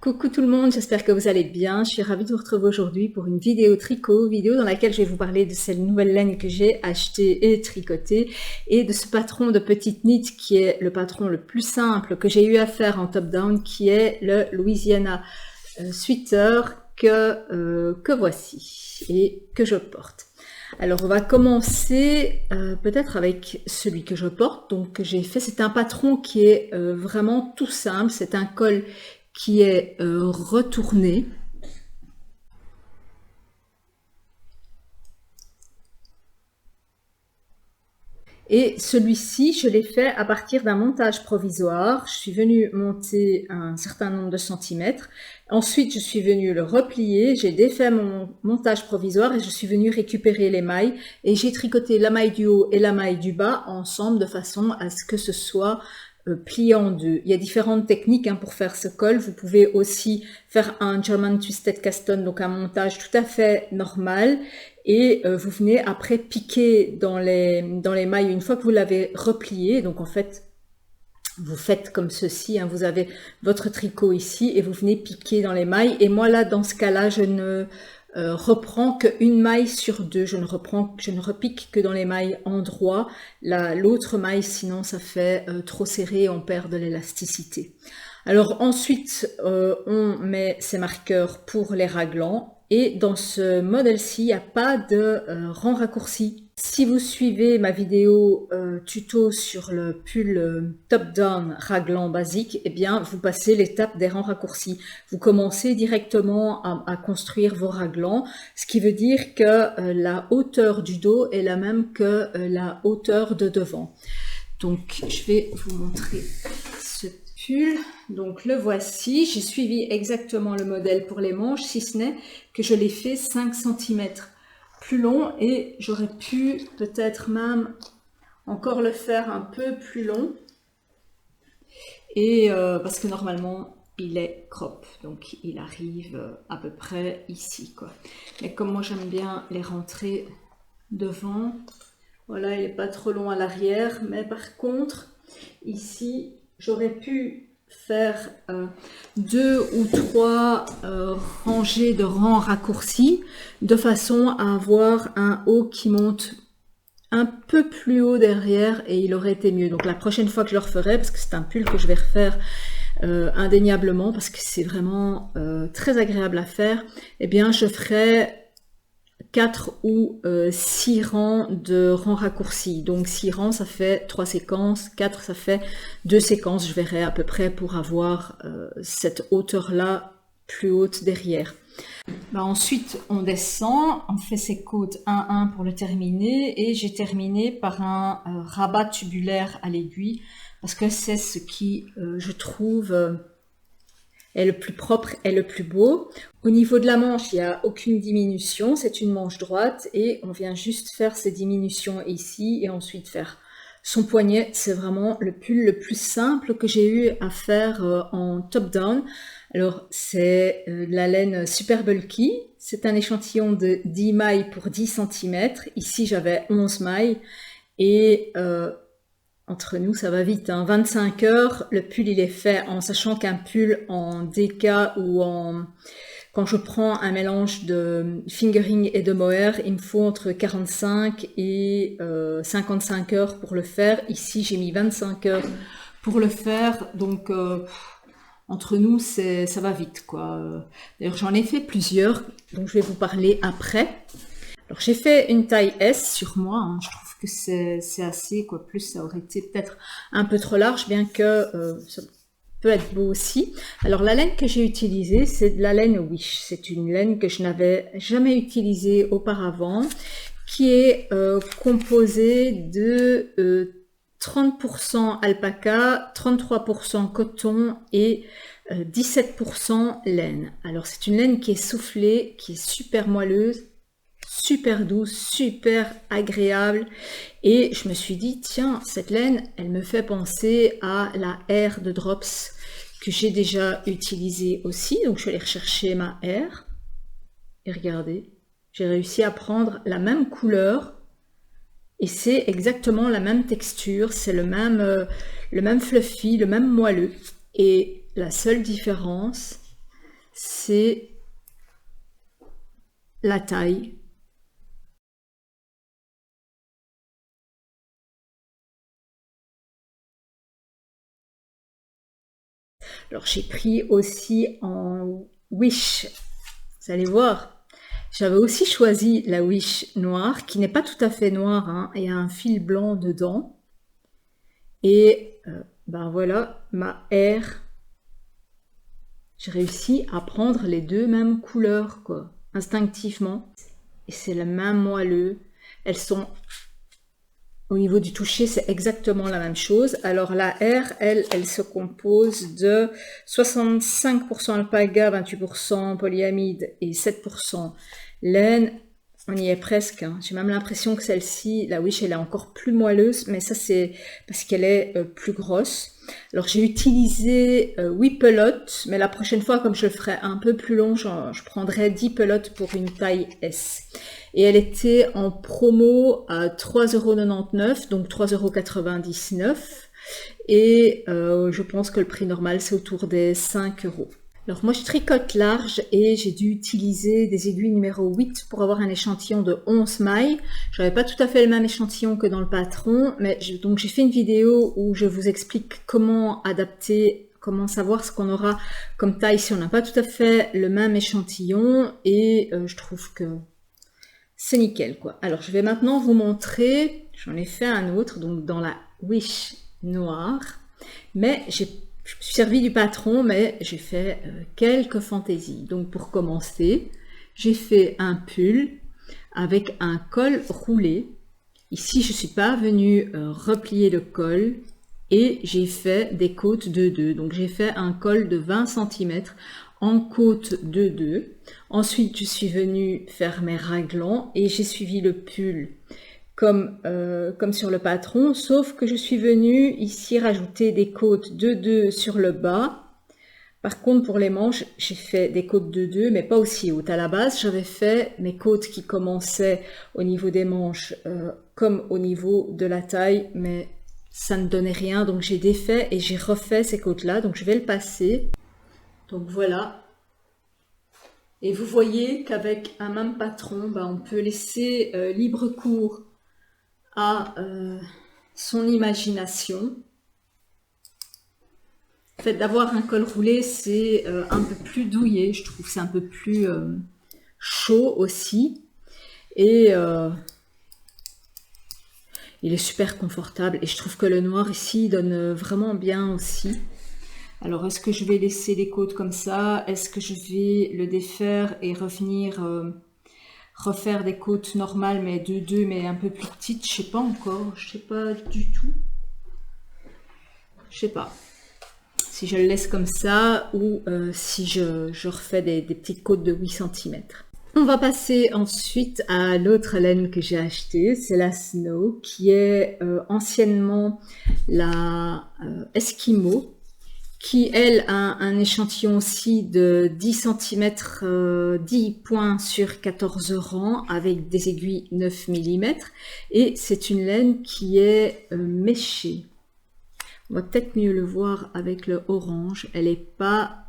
Coucou tout le monde, j'espère que vous allez bien. Je suis ravie de vous retrouver aujourd'hui pour une vidéo tricot, vidéo dans laquelle je vais vous parler de cette nouvelle laine que j'ai achetée et tricotée et de ce patron de petite knit qui est le patron le plus simple que j'ai eu à faire en top-down, qui est le Louisiana Sweater que voici et que je porte. Alors on va commencer peut-être avec celui que je porte. Donc j'ai fait, c'est un patron qui est vraiment tout simple, c'est un col qui est retourné. Et celui-ci, je l'ai fait à partir d'un montage provisoire. Je suis venue monter un certain nombre de centimètres. Ensuite, je suis venue le replier. J'ai défait mon montage provisoire et je suis venue récupérer les mailles. Et j'ai tricoté la maille du haut et la maille du bas ensemble de façon à ce que ce soit plié en deux. Il y a différentes techniques pour faire ce col. Vous pouvez aussi faire un German Twisted Cast On, donc un montage tout à fait normal. Et vous venez après piquer dans les mailles une fois que vous l'avez replié. Donc en fait, vous faites comme ceci, vous avez votre tricot ici et vous venez piquer dans les mailles. Et moi là, dans ce cas-là, je ne reprends qu'une maille sur deux. Je ne repique que dans les mailles endroits. L'autre maille, sinon ça fait trop serré, on perd de l'élasticité. Alors ensuite, on met ces marqueurs pour les raglans. Et dans ce modèle-ci, il n'y a pas de rang raccourci. Si vous suivez ma vidéo tuto sur le pull top-down raglan basique, eh bien, vous passez l'étape des rangs raccourcis. Vous commencez directement à construire vos raglans, ce qui veut dire que la hauteur du dos est la même que la hauteur de devant. Donc, je vais vous montrer ce pull. Donc le voici, j'ai suivi exactement le modèle pour les manches, si ce n'est que je l'ai fait 5 cm plus long et j'aurais pu peut-être même encore le faire un peu plus long. Et parce que normalement il est crop, donc il arrive à peu près ici, quoi. Mais comme moi j'aime bien les rentrer devant, voilà, il n'est pas trop long à l'arrière, mais par contre ici j'aurais pu faire 2 ou 3 rangées de rangs raccourcis de façon à avoir un haut qui monte un peu plus haut derrière et il aurait été mieux. Donc la prochaine fois que je le referai, parce que c'est un pull que je vais refaire indéniablement parce que c'est vraiment très agréable à faire, eh bien je ferai 4 ou 6 rangs de rangs raccourcis. Donc 6 rangs, ça fait 3 séquences, 4, ça fait 2 séquences. Je verrai à peu près pour avoir cette hauteur-là plus haute derrière. Ensuite, on descend, on fait ses côtes 1-1 pour le terminer. Et j'ai terminé par un rabat tubulaire à l'aiguille parce que c'est ce qui, je trouve, est le plus propre et le plus beau. Au niveau de la manche, il n'y a aucune diminution, c'est une manche droite et on vient juste faire ces diminutions ici et ensuite faire son poignet. C'est vraiment le pull le plus simple que j'ai eu à faire en top-down. Alors c'est la laine Super Bulky, c'est un échantillon de 10 mailles pour 10 cm. Ici j'avais 11 mailles et entre nous, ça va vite, 25 heures, le pull il est fait en sachant qu'un pull en DK ou quand je prends un mélange de fingering et de mohair, il me faut entre 45 et 55 heures pour le faire. Ici, j'ai mis 25 heures pour le faire, donc entre nous, ça va vite, quoi. D'ailleurs, j'en ai fait plusieurs, donc je vais vous parler après. Alors j'ai fait une taille S sur moi, je trouve que c'est assez, quoi. Plus ça aurait été peut-être un peu trop large, bien que ça peut être beau aussi. Alors la laine que j'ai utilisée, c'est de la laine Wish. C'est une laine que je n'avais jamais utilisée auparavant, qui est composée de 30% alpaca, 33% coton et 17% laine. Alors c'est une laine qui est soufflée, qui est super moelleuse, super douce, super agréable et je me suis dit tiens, cette laine elle me fait penser à la R de Drops que j'ai déjà utilisée aussi. Donc je suis allée rechercher ma R et regardez, j'ai réussi à prendre la même couleur et c'est exactement la même texture, c'est le même fluffy, le même moelleux et la seule différence c'est la taille. Alors j'ai pris aussi en Wish, vous allez voir, j'avais aussi choisi la Wish noire, qui n'est pas tout à fait noire, hein, et a un fil blanc dedans. Et ben voilà, ma R, j'ai réussi à prendre les deux mêmes couleurs, quoi, instinctivement. Et c'est la même moelleux, elles sont... Au niveau du toucher, c'est exactement la même chose. Alors la R, elle se compose de 65% alpaga, 28% polyamide et 7% laine. On y est presque. Hein. J'ai même l'impression que celle-ci, la Wish, elle est encore plus moelleuse, mais ça c'est parce qu'elle est plus grosse. Alors j'ai utilisé 8 pelotes, mais la prochaine fois, comme je le ferai un peu plus long, je prendrai 10 pelotes pour une taille S. Et elle était en promo à 3,99 €, donc 3,99 €. Et je pense que le prix normal, c'est autour des 5 €. Alors moi, je tricote large et j'ai dû utiliser des aiguilles numéro 8 pour avoir un échantillon de 11 mailles. Je n'avais pas tout à fait le même échantillon que dans le patron, mais donc j'ai fait une vidéo où je vous explique comment adapter, comment savoir ce qu'on aura comme taille si on n'a pas tout à fait le même échantillon. Et je trouve que c'est nickel, quoi. Alors, je vais maintenant vous montrer, j'en ai fait un autre, donc dans la Wish noire, mais je me suis servi du patron, mais j'ai fait quelques fantaisies. Donc, pour commencer, j'ai fait un pull avec un col roulé. Ici, je ne suis pas venue replier le col et j'ai fait des côtes de 2. Donc, j'ai fait un col de 20 cm en côte de 2. Ensuite, je suis venue faire mes raglans et j'ai suivi le pull comme sur le patron, sauf que je suis venue ici rajouter des côtes de 2 sur le bas. Par contre, pour les manches, j'ai fait des côtes de 2, mais pas aussi hautes. À la base, j'avais fait mes côtes qui commençaient au niveau des manches comme au niveau de la taille, mais ça ne donnait rien. Donc j'ai défait et j'ai refait ces côtes-là. Donc je vais le passer. Donc voilà. Et vous voyez qu'avec un même patron, ben, on peut laisser libre cours à son imagination. Le fait d'avoir un col roulé, c'est un peu plus douillet, je trouve, c'est un peu plus chaud aussi. Et il est super confortable. Et je trouve que le noir ici donne vraiment bien aussi. Alors, est-ce que je vais laisser les côtes comme ça? Est-ce que je vais le défaire et revenir refaire des côtes normales, mais de 2, mais un peu plus petites? Je sais pas encore. Je sais pas du tout. Je sais pas. Si je le laisse comme ça ou si je refais des petites côtes de 8 cm. On va passer ensuite à l'autre laine que j'ai achetée, c'est la Snow, qui est anciennement la Eskimo, qui elle a un échantillon aussi de 10 cm, 10 points sur 14 rangs avec des aiguilles 9 mm. Et c'est une laine qui est méchée. On va peut-être mieux le voir avec le orange. Elle n'est pas,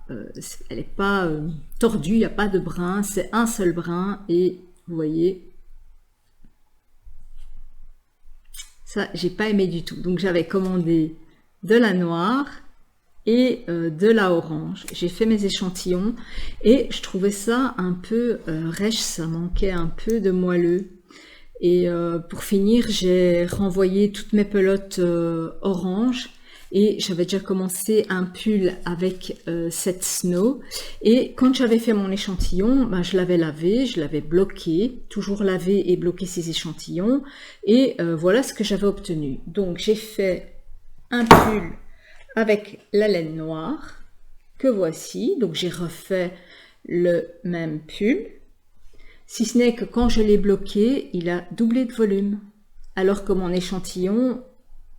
tordue, il n'y a pas de brin, c'est un seul brin. Et vous voyez, ça, j'ai pas aimé du tout. Donc j'avais commandé de la noire et de la orange. J'ai fait mes échantillons et je trouvais ça un peu rêche, ça manquait un peu de moelleux. Et pour finir, j'ai renvoyé toutes mes pelotes orange. Et j'avais déjà commencé un pull avec cette Snow. Et quand j'avais fait mon échantillon, ben, je l'avais lavé, je l'avais bloqué, toujours lavé et bloqué ces échantillons. Et voilà ce que j'avais obtenu. Donc j'ai fait un pull avec la laine noire, que voici. Donc j'ai refait le même pull. Si ce n'est que quand je l'ai bloqué, il a doublé de volume. Alors que mon échantillon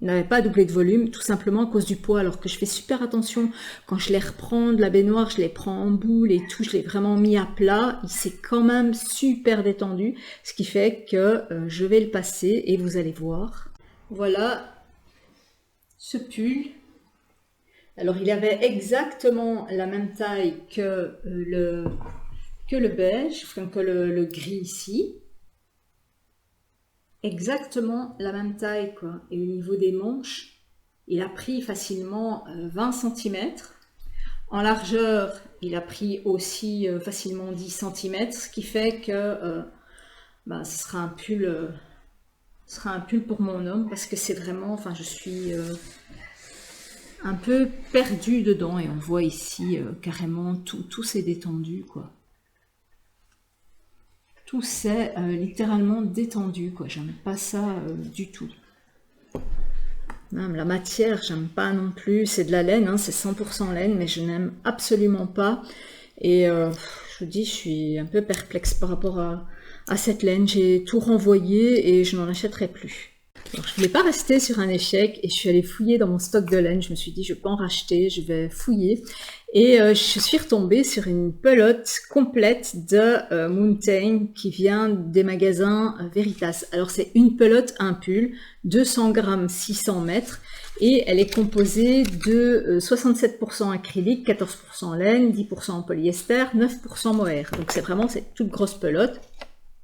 n'avait pas doublé de volume, tout simplement à cause du poids, alors que je fais super attention quand je les reprends de la baignoire, je les prends en boule et tout, je l'ai vraiment mis à plat, il s'est quand même super détendu, ce qui fait que je vais le passer et vous allez voir. Voilà ce pull Alors il avait exactement la même taille que le beige, enfin que le gris ici. Exactement la même taille quoi. Et au niveau des manches, il a pris facilement 20 cm. En largeur, il a pris aussi facilement 10 cm, ce qui fait que ce sera un pull pour mon homme parce que c'est vraiment, enfin je suis un peu perdue dedans et on voit ici carrément tout s'est détendu quoi. Tout s'est littéralement détendu quoi, j'aime pas ça du tout. Même la matière, j'aime pas non plus, c'est de la laine, hein, c'est 100% laine, mais je n'aime absolument pas. Et je vous dis, je suis un peu perplexe par rapport à cette laine. J'ai tout renvoyé et je n'en achèterai plus. Alors, je voulais pas rester sur un échec et je suis allée fouiller dans mon stock de laine. Je me suis dit, je vais pas en racheter, je vais fouiller. Et je suis retombée sur une pelote complète de Mountain qui vient des magasins Veritas. Alors c'est une pelote, un pull, 200 grammes, 600 mètres. Et elle est composée de 67% acrylique, 14% laine, 10% polyester, 9% mohair. Donc c'est vraiment cette toute grosse pelote.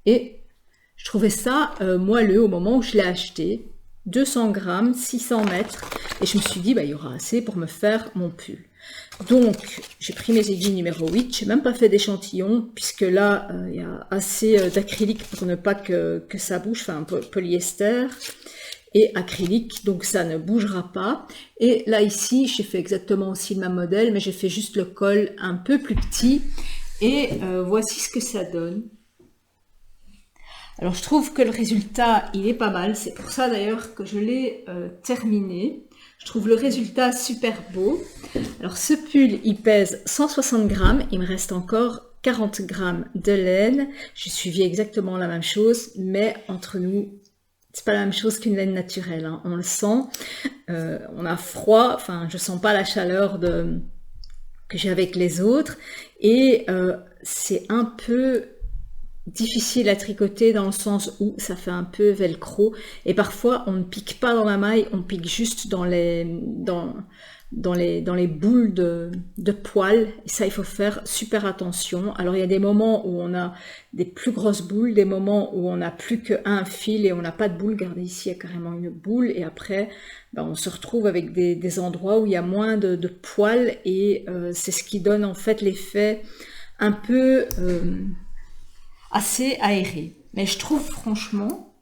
Et je trouvais ça moelleux au moment où je l'ai acheté. 200 grammes, 600 mètres. Et je me suis dit, il y aura assez pour me faire mon pull. Donc, j'ai pris mes aiguilles numéro 8. Je n'ai même pas fait d'échantillon, puisque là, il y a assez d'acrylique pour ne pas que ça bouge. Enfin, polyester et acrylique, donc ça ne bougera pas. Et là, ici, j'ai fait exactement aussi le même modèle, mais j'ai fait juste le col un peu plus petit. Et voici ce que ça donne. Alors je trouve que le résultat il est pas mal, c'est pour ça d'ailleurs que je l'ai terminé. Je trouve le résultat super beau. Alors ce pull il pèse 160 grammes, il me reste encore 40 grammes de laine. J'ai suivi exactement la même chose, mais entre nous, c'est pas la même chose qu'une laine naturelle, hein. On le sent, on a froid, enfin je sens pas la chaleur que j'ai avec les autres, et c'est un peu difficile à tricoter dans le sens où ça fait un peu velcro et parfois on ne pique pas dans la maille, on pique juste dans les boules de poils et ça il faut faire super attention. Alors il y a des moments où on a des plus grosses boules, des moments où on n'a plus qu'un fil et on n'a pas de boule. Regardez ici il y a carrément une boule et après on se retrouve avec des endroits où il y a moins de poils et c'est ce qui donne en fait l'effet un peu assez aéré. Mais je trouve franchement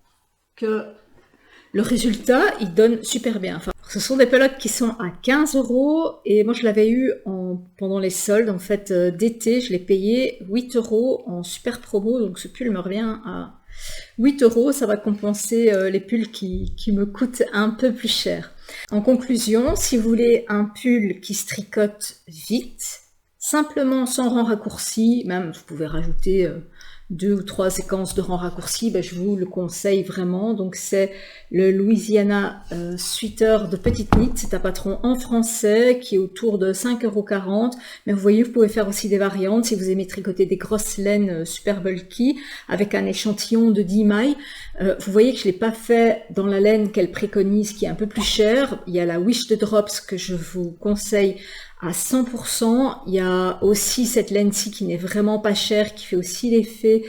que le résultat, il donne super bien. Enfin, ce sont des pelotes qui sont à 15 € et moi je l'avais eu pendant les soldes en fait d'été, je l'ai payé 8 € en super promo, donc ce pull me revient à 8 €, ça va compenser les pulls qui me coûtent un peu plus cher. En conclusion, si vous voulez un pull qui se tricote vite, simplement sans rang raccourci, même vous pouvez rajouter 2 ou 3 séquences de rang raccourci, je vous le conseille vraiment. Donc c'est le Louisiana Sweater de Petite Knit, c'est un patron en français qui est autour de 5,40 €. Mais vous voyez, vous pouvez faire aussi des variantes si vous aimez tricoter des grosses laines super bulky avec un échantillon de 10 mailles. Vous voyez que je ne l'ai pas fait dans la laine qu'elle préconise qui est un peu plus chère. Il y a la Wish de Drops que je vous conseille à 100%, il y a aussi cette laine-ci qui n'est vraiment pas chère, qui fait aussi l'effet,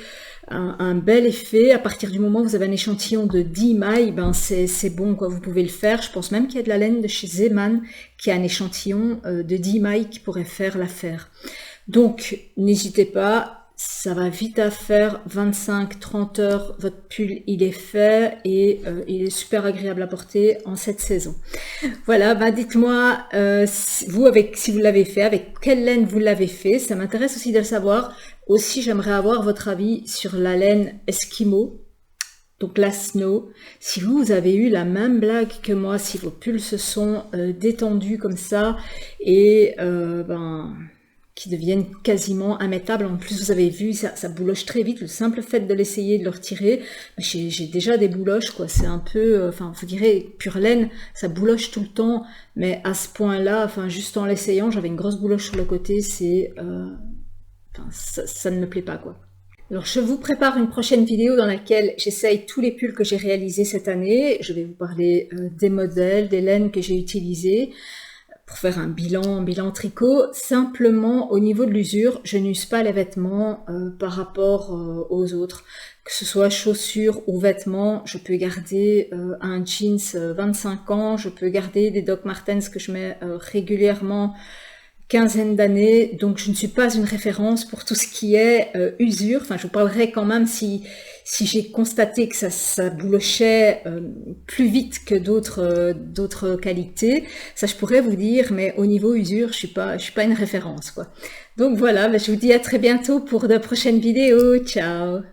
un bel effet. À partir du moment où vous avez un échantillon de 10 mailles, c'est bon quoi, vous pouvez le faire. Je pense même qu'il y a de la laine de chez Zeman qui a un échantillon de 10 mailles qui pourrait faire l'affaire. Donc n'hésitez pas, ça va vite à faire, 25-30 heures, votre pull il est fait et il est super agréable à porter en cette saison. Voilà, dites-moi si vous l'avez fait, avec quelle laine vous l'avez fait, ça m'intéresse aussi de le savoir. Aussi j'aimerais avoir votre avis sur la laine Eskimo, donc la Snow. Si vous avez eu la même blague que moi, si vos pulls se sont détendus comme ça et qui deviennent quasiment immettables. En plus, vous avez vu, ça bouloche très vite. Le simple fait de l'essayer, de le retirer, j'ai déjà des bouloches, quoi. C'est un peu, vous direz, pure laine, ça bouloche tout le temps. Mais à ce point-là, juste en l'essayant, j'avais une grosse bouloche sur le côté. Ça ne me plaît pas, quoi. Alors, je vous prépare une prochaine vidéo dans laquelle j'essaye tous les pulls que j'ai réalisés cette année. Je vais vous parler des modèles, des laines que j'ai utilisées, pour faire un bilan tricot. Simplement, au niveau de l'usure, je n'use pas les vêtements par rapport aux autres. Que ce soit chaussures ou vêtements, je peux garder un jeans 25 ans, je peux garder des Doc Martens que je mets régulièrement quinzaine d'années, donc je ne suis pas une référence pour tout ce qui est usure. Enfin, je vous parlerai quand même si j'ai constaté que ça boulochait plus vite que d'autres qualités. Ça, je pourrais vous dire, mais au niveau usure, je suis pas une référence, quoi. Donc voilà, je vous dis à très bientôt pour de prochaines vidéos. Ciao!